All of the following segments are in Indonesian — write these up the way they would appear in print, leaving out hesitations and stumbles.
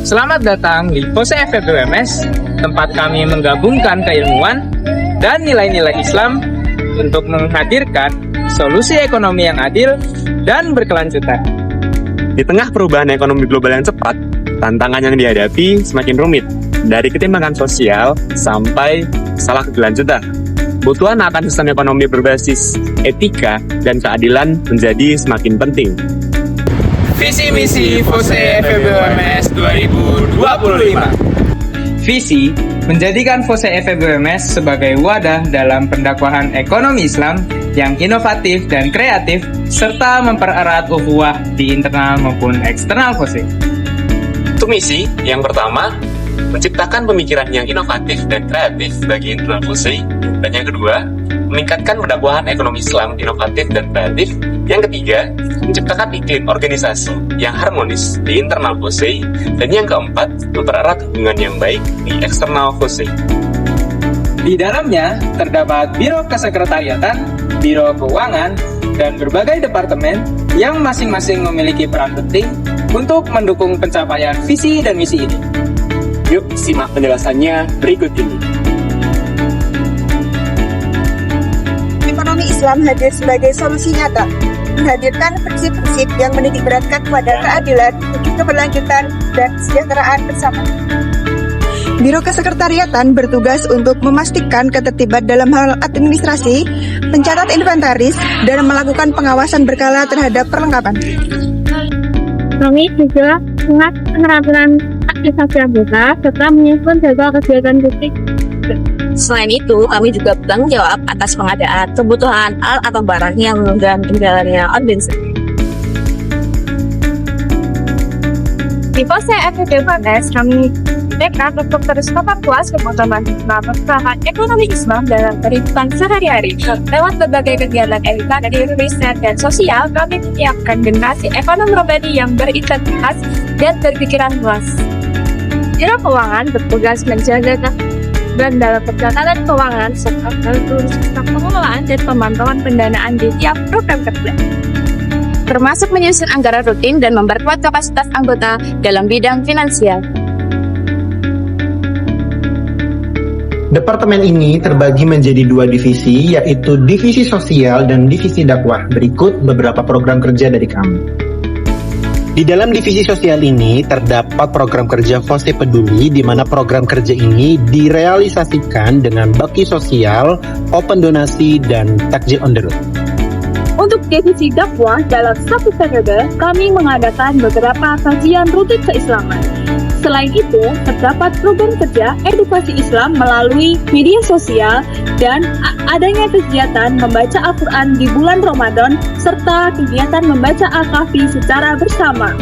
Selamat datang di FOSE FEBUMS, tempat kami menggabungkan keilmuan dan nilai-nilai Islam untuk menghadirkan solusi ekonomi yang adil dan berkelanjutan. Di tengah perubahan ekonomi global yang cepat, tantangan yang dihadapi semakin rumit, dari ketimpangan sosial sampai masalah keberlanjutan. Kebutuhan akan sistem ekonomi berbasis etika dan keadilan menjadi semakin penting. Visi misi FOSE FEBUMS 2025. Visi menjadikan FOSE FEBUMS sebagai wadah dalam pendakwahan ekonomi Islam yang inovatif dan kreatif serta mempererat ukhuwah di internal maupun eksternal FOSE. Untuk misi yang pertama, menciptakan pemikiran yang inovatif dan kreatif bagi internal FOSE, dan yang kedua, meningkatkan pendakwahan ekonomi Islam inovatif dan kreatif. Yang ketiga, menciptakan iklim organisasi yang harmonis di internal FOSE, dan yang keempat, mempererat hubungan yang baik di eksternal FOSE. Di dalamnya terdapat Biro Kesekretariatan, Biro Keuangan, dan berbagai departemen yang masing-masing memiliki peran penting untuk mendukung pencapaian visi dan misi ini. Yuk simak penjelasannya berikut ini. Ekonomi Islam hadir sebagai solusi nyata, menghadirkan prinsip-prinsip yang menitikberatkan kepada keadilan, keberlanjutan, dan kesejahteraan bersama. Biro Kesekretariatan bertugas untuk memastikan ketertiban dalam hal administrasi, mencatat inventaris, dan melakukan pengawasan berkala terhadap perlengkapan. Kami juga mengat penerapan aktivitas anggota serta menyusun jadwal kegiatan fisik. Selain itu, kami juga bertanggung jawab atas pengadaan kebutuhan alat atau barang yang menunjang jalannya organisasi. Di FOSE FEBUMS, kami tekad untuk terus memperluas kebutuhan pengembangan ekonomi Islam dalam kehidupan sehari-hari. Lewat berbagai kegiatan edukasi, riset, dan sosial, kami menyiapkan generasi ekonom robani yang berintegritas dan berpikiran luas. Biro Keuangan bertugas menjaga dan dalam pencatatan keuangan serta pengelolaan dan pemantauan pendanaan di tiap program kerja, termasuk menyusun anggaran rutin dan memperkuat kapasitas anggota dalam bidang finansial. Departemen ini terbagi menjadi dua divisi, yaitu divisi sosial dan divisi dakwah. Berikut beberapa program kerja dari kami. Di dalam divisi sosial ini terdapat program kerja FOSE Peduli, di mana program kerja ini direalisasikan dengan bakti sosial, open donasi, dan takjil on the road. Untuk divisi dakwah dalam satu periode, kami mengadakan beberapa kajian rutin keislaman. Selain itu, terdapat program kerja edukasi Islam melalui media sosial dan adanya kegiatan membaca Al-Quran di bulan Ramadan serta kegiatan membaca Al-Kahfi secara bersama.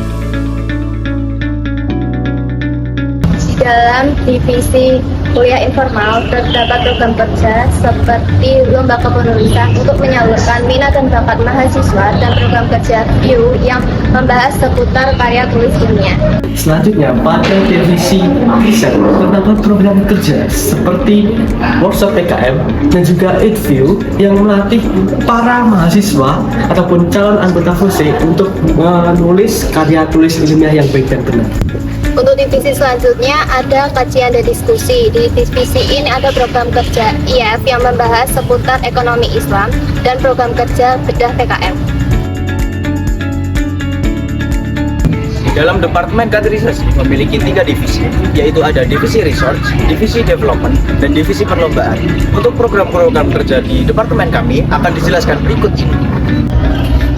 Di dalam divisi kuliah informal terdapat program kerja seperti lomba kepenulisan untuk menyalurkan minat dan bakat mahasiswa dan program kerja VIEW yang membahas seputar karya tulis ilmiah. Selanjutnya, pada divisi riset terdapat program kerja seperti workshop PKM dan juga IDView yang melatih para mahasiswa ataupun calon anggota FOSE untuk menulis karya tulis ilmiah yang baik dan benar. Untuk divisi selanjutnya ada kajian dan diskusi. Di divisi ini ada program kerja IF yang membahas seputar ekonomi Islam dan program kerja bedah PKM. Dalam Departemen Kaderisasi memiliki 3 divisi, yaitu ada divisi research, divisi development, dan divisi perlombaan. Untuk program-program kerja di departemen kami akan dijelaskan berikut ini.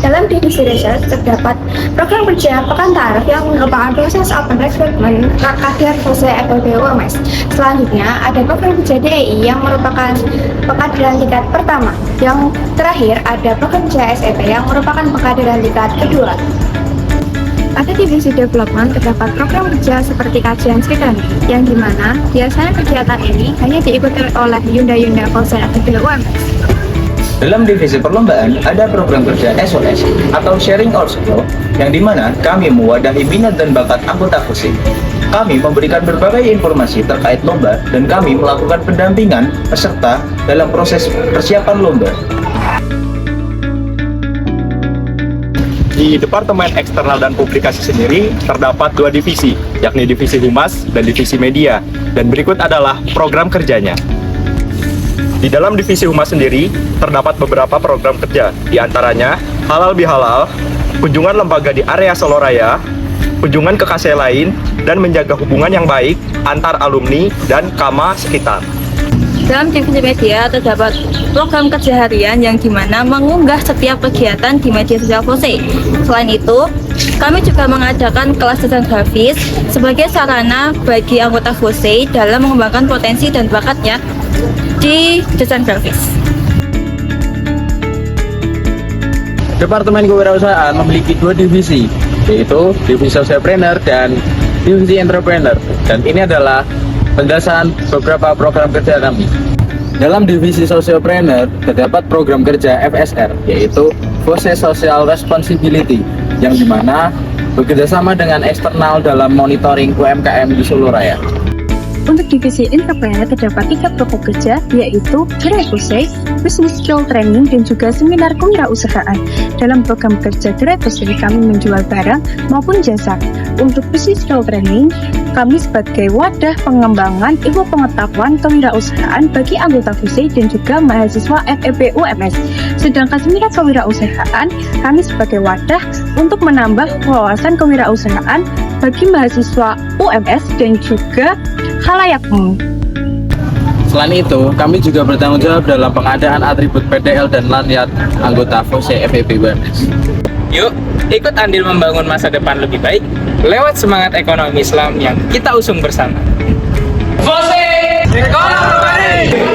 Dalam divisi research terdapat program kerja Pekan Ta'aruf yang merupakan proses open recruitment kader FOSE FEBUMS. Selanjutnya ada program kerja DEI yang merupakan pengkaderan tingkat pertama. Yang terakhir ada program kerja SEP yang merupakan pengkaderan tingkat kedua. Pada divisi development terdapat program kerja seperti kajian Sridhani, yang dimana biasanya kegiatan ini hanya diikuti oleh Yunda-Yunda FOSE FEBUMS. Dalam divisi perlombaan ada program kerja SOS atau Sharing Our Skill, yang dimana kami mewadahi minat dan bakat anggota FOSE. Kami memberikan berbagai informasi terkait lomba dan kami melakukan pendampingan peserta dalam proses persiapan lomba. di Departemen Eksternal dan Publikasi sendiri terdapat 2 divisi, yakni divisi Humas dan divisi Media. Dan berikut adalah program kerjanya. Di dalam divisi Humas sendiri terdapat beberapa program kerja, di antaranya halal bihalal, kunjungan lembaga di area Solo Raya, kunjungan ke KC lain, dan menjaga hubungan yang baik antar alumni dan kama sekitar. Dalam divisi media terdapat program kerja harian yang dimana mengunggah setiap kegiatan di media sosial FOSE. Selain itu, kami juga mengadakan kelas desain grafis sebagai sarana bagi anggota FOSE dalam mengembangkan potensi dan bakatnya di desain grafis. Departemen Kewirausahaan memiliki 2 divisi, yaitu divisi Socialpreneur dan divisi Entrepreneur. Dan ini adalah penjelasan beberapa program kerja kami. Dalam divisi Socialpreneur terdapat program kerja FSR, yaitu FOSE Social Responsibility, yang dimana bekerjasama dengan eksternal dalam monitoring UMKM di Solo Raya. Untuk divisi entrepreneur terdapat 3 program kerja, yaitu Gerai FOSE, Business Skill Training, dan juga seminar kewirausahaan. Dalam program kerja Gerai FOSE, kami menjual barang maupun jasa. Untuk Business Skill Training, kami sebagai wadah pengembangan ilmu pengetahuan kewirausahaan bagi anggota FOSE dan juga mahasiswa FEB UMS. Sedangkan seminar kewirausahaan, kami sebagai wadah untuk menambah wawasan kewirausahaan bagi mahasiswa UMS dan juga khalayak umum. Selain itu, kami juga bertanggung jawab dalam pengadaan atribut PDL dan lanyard anggota FOSE FEB UMS. Yuk, ikut andil membangun masa depan lebih baik lewat semangat ekonomi Islam yang kita usung bersama. FOSE! Ekonomi!